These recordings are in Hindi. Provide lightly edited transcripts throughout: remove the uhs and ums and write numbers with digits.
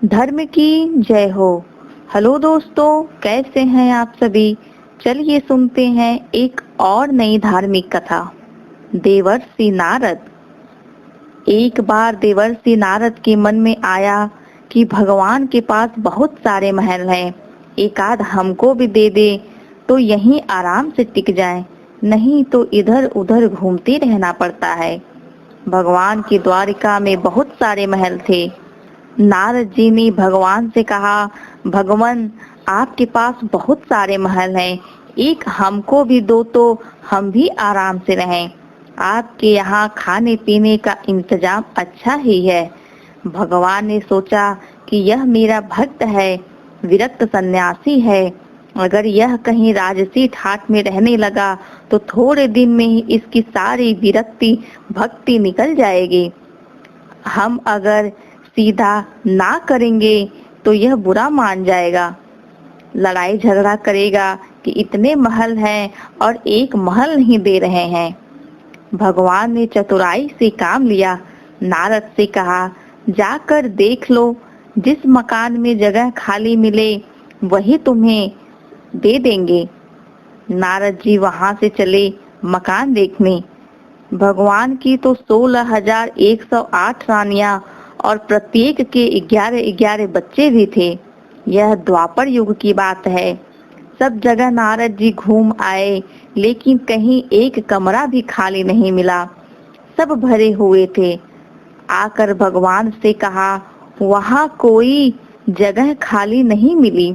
धर्म की जय हो। हेलो दोस्तों, कैसे हैं आप सभी। चलिए सुनते हैं एक और नई धार्मिक कथा। देवर्षि नारद। एक बार देवर्षि नारद के मन में आया कि भगवान के पास बहुत सारे महल हैं, एक आध हमको भी दे दे तो यहीं आराम से टिक जाए, नहीं तो इधर उधर घूमते रहना पड़ता है। भगवान की द्वारिका में बहुत सारे महल थे। नारद जी ने भगवान से कहा, भगवान आपके पास बहुत सारे महल हैं, एक हमको भी दो तो हम भी आराम से रहें। आपके यहाँ खाने पीने का इंतजाम अच्छा ही है। भगवान ने सोचा कि यह मेरा भक्त है, विरक्त सन्यासी है। अगर यह कहीं राजसी ठाट में रहने लगा तो थोड़े दिन में ही इसकी सारी विरक्ति भक्ति निकल जाएगी। हम अगर सीधा ना करेंगे तो यह बुरा मान जाएगा, लड़ाई झगड़ा करेगा कि इतने महल हैं और एक महल नहीं दे रहे हैं। भगवान ने चतुराई से काम लिया। नारद से कहा, जाकर देख लो, जिस मकान में जगह खाली मिले वही तुम्हें दे देंगे। नारद जी वहां से चले मकान देखने। भगवान की तो 16,108 रानियां और प्रत्येक के 11-11 बच्चे भी थे। यह द्वापर युग की बात है। सब जगह नारद जी घूम आए, लेकिन कहीं एक कमरा भी खाली नहीं मिला, सब भरे हुए थे। आकर भगवान से कहा, वहां कोई जगह खाली नहीं मिली।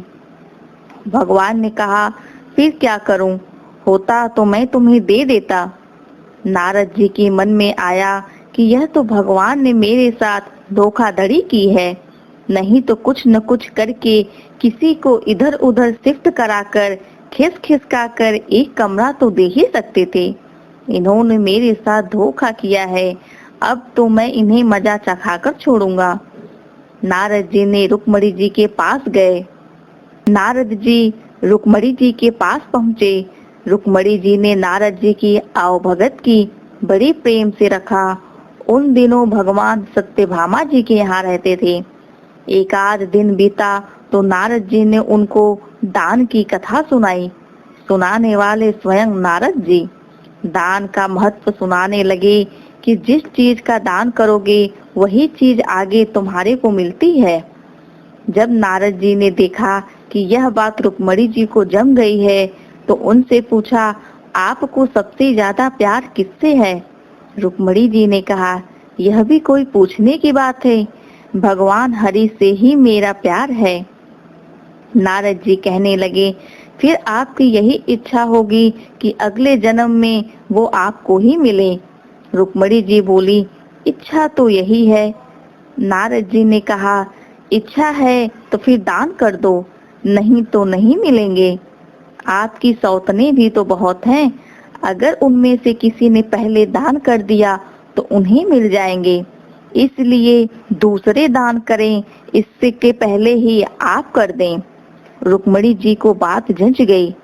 भगवान ने कहा, फिर क्या करूं, होता तो मैं तुम्हें दे देता। नारद जी के मन में आया कि यह तो भगवान ने मेरे साथ धोखाधड़ी की है, नहीं तो कुछ न कुछ करके किसी को इधर उधर शिफ्ट कराकर खिसका कर एक कमरा तो दे ही सकते थे। इन्होंने मेरे साथ धोखा किया है, अब तो मैं इन्हें मजा चखाकर छोड़ूंगा। नारद जी ने रुक्मणी जी के पास गए। नारद जी रुक्मणी जी के पास पहुँचे। रुक्मणी जी ने नारद जी की आवभगत की, बड़ी प्रेम से रखा। उन दिनों भगवान सत्यभामा जी के यहाँ रहते थे। एक आध दिन बीता तो नारद जी ने उनको दान की कथा सुनाई। सुनाने वाले स्वयं नारद जी दान का महत्व सुनाने लगे कि जिस चीज का दान करोगे वही चीज आगे तुम्हारे को मिलती है। जब नारद जी ने देखा कि यह बात रुक्मणी जी को जम गई है तो उनसे पूछा, आपको सबसे ज्यादा प्यार किससे है। रुक्मणी जी ने कहा, यह भी कोई पूछने की बात है, भगवान हरि से ही मेरा प्यार है। नारद जी कहने लगे, फिर आपकी यही इच्छा होगी कि अगले जन्म में वो आपको ही मिले। रुक्मणी जी बोली, इच्छा तो यही है। नारद जी ने कहा, इच्छा है तो फिर दान कर दो, नहीं तो नहीं मिलेंगे। आपकी सौतने भी तो बहुत हैं, अगर उनमें से किसी ने पहले दान कर दिया तो उन्हें मिल जाएंगे, इसलिए दूसरे दान करें, इससे के पहले ही आप कर दें। रुक्मणी जी को बात जंच गई।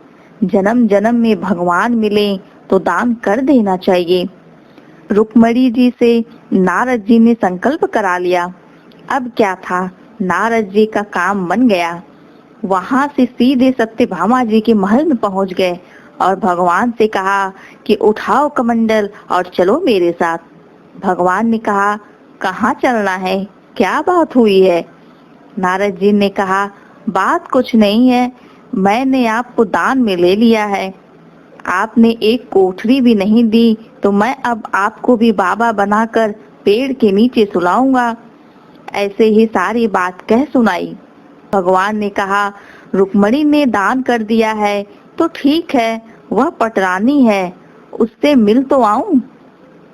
जन्म जन्म में भगवान मिले तो दान कर देना चाहिए। रुक्मणी जी से नारद जी ने संकल्प करा लिया। अब क्या था, नारद जी का काम बन गया। वहां से सीधे सत्यभामा जी के महल में पहुंच गए और भगवान से कहा कि उठाओ कमंडल और चलो मेरे साथ। भगवान ने कहा, कहाँ चलना है, क्या बात हुई है। नारद जी ने कहा, बात कुछ नहीं है, मैंने आपको दान में ले लिया है। आपने एक कोठरी भी नहीं दी तो मैं अब आपको भी बाबा बनाकर पेड़ के नीचे सुलाऊंगा। ऐसे ही सारी बात कह सुनाई। भगवान ने कहा, रुक्मणी ने दान कर दिया है तो ठीक है, वह पटरानी है, उससे मिल तो आऊं।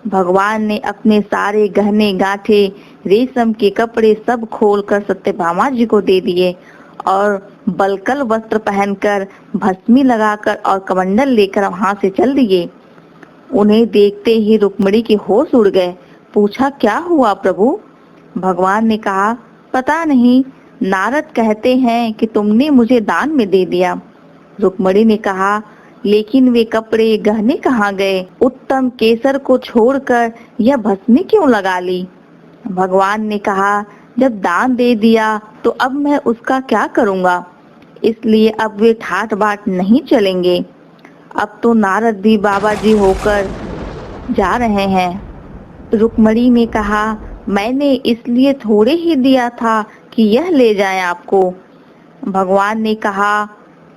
भगवान ने अपने सारे गहने गांठे, रेशम के कपड़े सब खोलकर सत्यभामा जी को दे दिए और बलकल वस्त्र पहनकर, भस्मी लगाकर और कमंडल लेकर वहां से चल दिए। उन्हें देखते ही रुक्मणी के होश उड़ गए। पूछा, क्या हुआ प्रभु। भगवान ने कहा, पता नहीं, नारद कहते हैं कि तुमने मुझे दान में दे दिया। रुक्मणी ने कहा, लेकिन वे कपड़े गहने कहाँ गए, उत्तम केसर को छोड़कर यह भस्मी क्यों लगा ली। भगवान ने कहा, जब दान दे दिया तो अब मैं उसका क्या करूँगा, इसलिए अब वे ठाट बाट नहीं चलेंगे। अब तो नारद भी बाबा जी होकर जा रहे हैं। रुक्मणी ने कहा, मैंने इसलिए थोड़े ही दिया था कि यह ले जाएं आपको। भगवान ने कहा,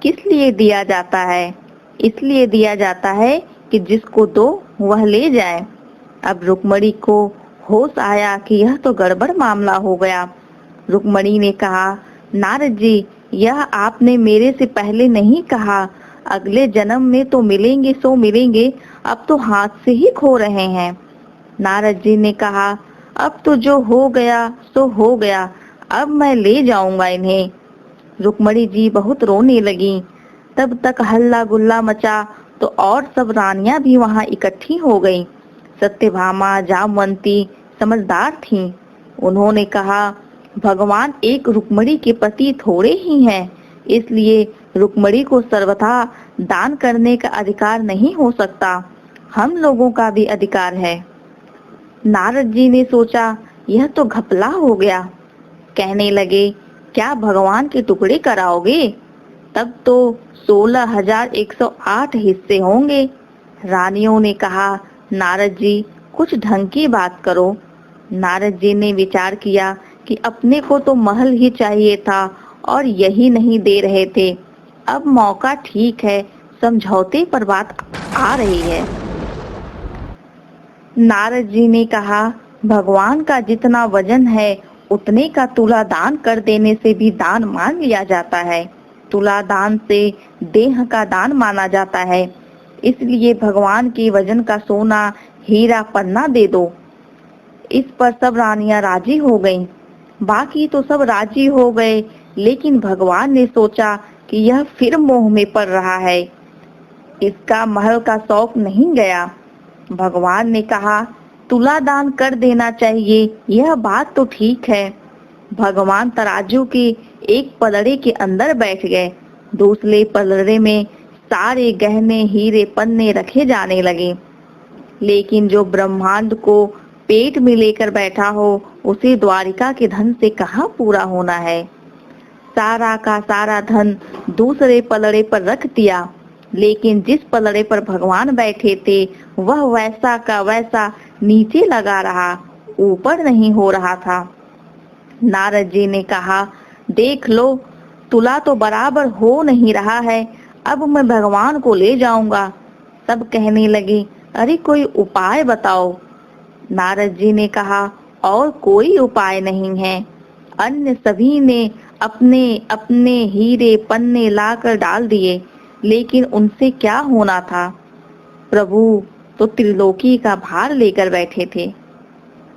किस लिए दिया जाता है? इसलिए दिया जाता है कि जिसको दो वह ले जाए। अब रुक्मणी को होश आया कि यह तो गड़बड़ मामला हो गया। रुक्मणी ने कहा, नारद जी, यह आपने मेरे से पहले नहीं कहा। अगले जन्म में तो मिलेंगे सो मिलेंगे, अब तो हाथ से ही खो रहे हैं। नारद जी ने कहा, अब तो जो हो गया सो हो गया, अब मैं ले जाऊंगा इन्हें। रुक्मणी जी बहुत रोने लगी। तब तक हल्ला गुल्ला मचा तो और सब रानियां भी वहां इकट्ठी हो गईं। सत्यभामा, जामवंती समझदार थीं। उन्होंने कहा, भगवान एक रुक्मणी के पति थोड़े ही हैं, इसलिए रुक्मणी को सर्वथा दान करने का अधिकार नहीं हो सकता। हम लोगों का भी अधिकार है। नारद जी ने सोचा, यह तो घपला हो गया। कहने लगे, क्या भगवान के टुकड़े कराओगे? तब तो 16,108 हिस्से होंगे। रानियों ने कहा, नारद जी कुछ ढंग की बात करो। नारद जी ने विचार किया कि अपने को तो महल ही चाहिए था और यही नहीं दे रहे थे। अब मौका ठीक है, समझौते पर बात आ रही है। नारद जी ने कहा, भगवान का जितना वजन है उतने का तुला दान कर देने से भी दान मान लिया जाता है। तुला दान से देह का दान माना जाता है, इसलिए भगवान के वजन का सोना हीरा पन्ना दे दो। इस पर सब रानियां राजी हो गईं। बाकी तो सब राजी हो गए, लेकिन भगवान ने सोचा कि यह फिर मोह में पड़ रहा है। इसका महल का शौक नहीं गया। भगवान ने कहा, तुला दान कर देना चाहिए, यह बात तो ठीक है। भगवान तराजू के एक पलड़े के अंदर बैठ गए। दूसरे पलड़े में सारे गहने हीरे पन्ने रखे जाने लगे। लेकिन जो ब्रह्मांड को पेट में लेकर बैठा हो, उसे द्वारिका के धन से कहाँ पूरा होना है। सारा का सारा धन दूसरे पलड़े पर रख दिया, लेकिन जिस पलड़े पर भगवान बैठे थे वह वैसा का वैसा नीचे लगा रहा, ऊपर नहीं हो रहा था। नारद जी ने कहा, देख लो, तुला तो बराबर हो नहीं रहा है, अब मैं भगवान को ले जाऊंगा। सब कहने लगे, अरे कोई उपाय बताओ। नारद जी ने कहा, और कोई उपाय नहीं है। अन्य सभी ने अपने अपने हीरे पन्ने लाकर डाल दिए, लेकिन उनसे क्या होना था। प्रभु तो त्रिलोकी का भार लेकर बैठे थे।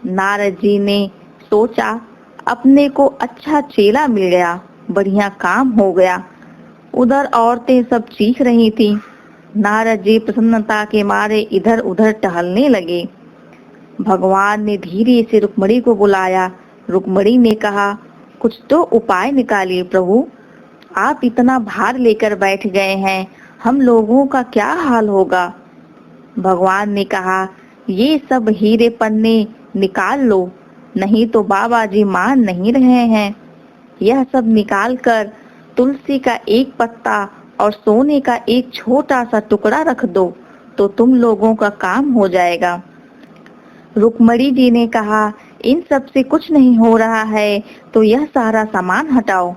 नारद जी ने सोचा, अपने को अच्छा चेला मिल गया, बढ़िया काम हो गया। उधर औरतें सब चीख रही थीं। नारद जी प्रसन्नता के मारे इधर उधर टहलने लगे। भगवान ने धीरे से रुक्मणी को बुलाया। रुक्मणी ने कहा, कुछ तो उपाय निकालिए प्रभु, आप इतना भार लेकर बैठ गए हैं, हम लोगों का क्या हाल होगा। भगवान ने कहा, ये सब हीरे पन्ने निकाल लो, नहीं तो बाबा जी मान नहीं रहे हैं। यह सब निकाल कर तुलसी का एक पत्ता और सोने का एक छोटा सा टुकड़ा रख दो, तो तुम लोगों का काम हो जाएगा। रुक्मणी जी ने कहा, इन सब से कुछ नहीं हो रहा है, तो यह सारा सामान हटाओ।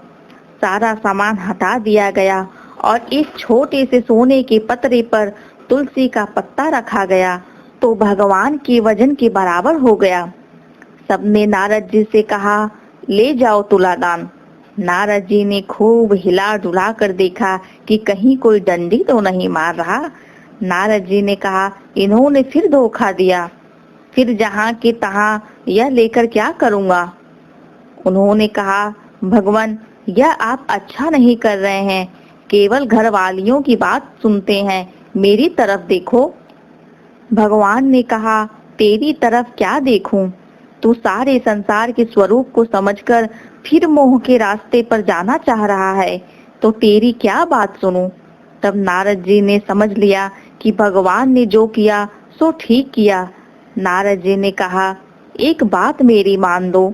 सारा सामान हटा दिया गया और एक छोटे से सोने के पतरे पर तुलसी का पत्ता रखा गया, तो भगवान के वजन के बराबर हो गया। सबने नारद जी से कहा, ले जाओ तुलादान। नारद जी ने खूब हिला डुला कर देखा कि कहीं कोई डंडी तो नहीं मार रहा। नारद जी ने कहा, इन्होंने फिर धोखा दिया, फिर जहाँ के तहाँ यह लेकर क्या करूँगा। उन्होंने कहा, भगवान यह आप अच्छा नहीं कर रहे हैं, केवल घर वालियों की बात सुनते हैं, मेरी तरफ देखो। भगवान ने कहा, तेरी तरफ क्या देखूं, तू सारे संसार के स्वरूप को समझकर फिर मोह के रास्ते पर जाना चाह रहा है, तो तेरी क्या बात सुनूं। तब नारद जी ने समझ लिया कि भगवान ने जो किया सो ठीक किया। नारद जी ने कहा, एक बात मेरी मान दो,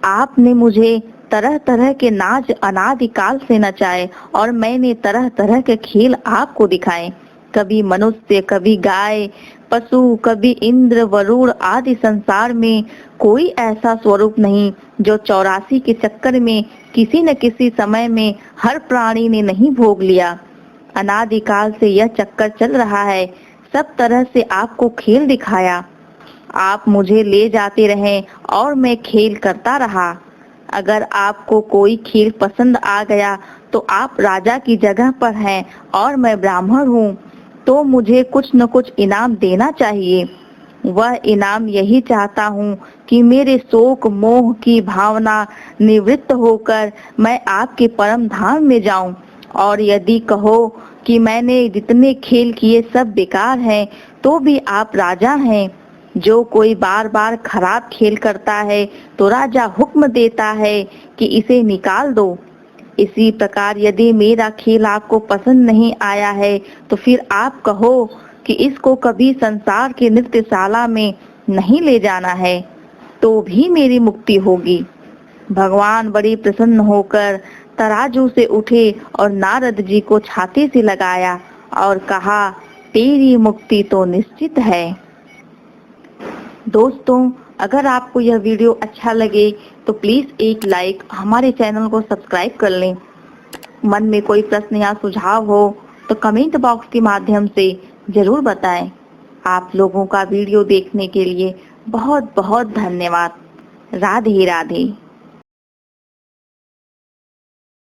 आपने मुझे तरह तरह के नाच अनादिकाल से नचाए और मैंने तरह तरह के खेल आपको दिखाए। कभी मनुष्य, कभी गाय, पशु, कभी इंद्र, वरुण आदि संसार में कोई ऐसा स्वरूप नहीं जो 84 के चक्कर में किसी न किसी समय में हर प्राणी ने नहीं भोग लिया। अनादिकाल से यह चक्कर चल रहा है। सब तरह से आपको खेल दिखाया। आप मुझे ले जाते रहे और मैं खेल करता रहा। अगर आपको कोई खेल पसंद आ गया तो आप राजा की जगह पर हैं और मैं ब्राह्मण हूँ, तो मुझे कुछ न कुछ इनाम देना चाहिए। वह इनाम यही चाहता हूँ कि मेरे शोक मोह की भावना निवृत्त होकर मैं आपके परम धाम में जाऊं। और यदि कहो कि मैंने जितने खेल किए सब बेकार हैं, तो भी आप राजा हैं। जो कोई बार बार खराब खेल करता है तो राजा हुक्म देता है कि इसे निकाल दो। इसी प्रकार यदि मेरा खेल आपको पसंद नहीं आया है तो फिर आप कहो कि इसको कभी संसार की नृत्यशाला में नहीं ले जाना है, तो भी मेरी मुक्ति होगी। भगवान बड़ी प्रसन्न होकर तराजू से उठे और नारद जी को छाती से लगाया और कहा, तेरी मुक्ति तो निश्चित है। दोस्तों, अगर आपको यह वीडियो अच्छा लगे तो प्लीज एक लाइक, हमारे चैनल को सब्सक्राइब कर लें। मन में कोई प्रश्न या सुझाव हो तो कमेंट बॉक्स के माध्यम से जरूर बताएं। आप लोगों का वीडियो देखने के लिए बहुत बहुत धन्यवाद। राधे राधे।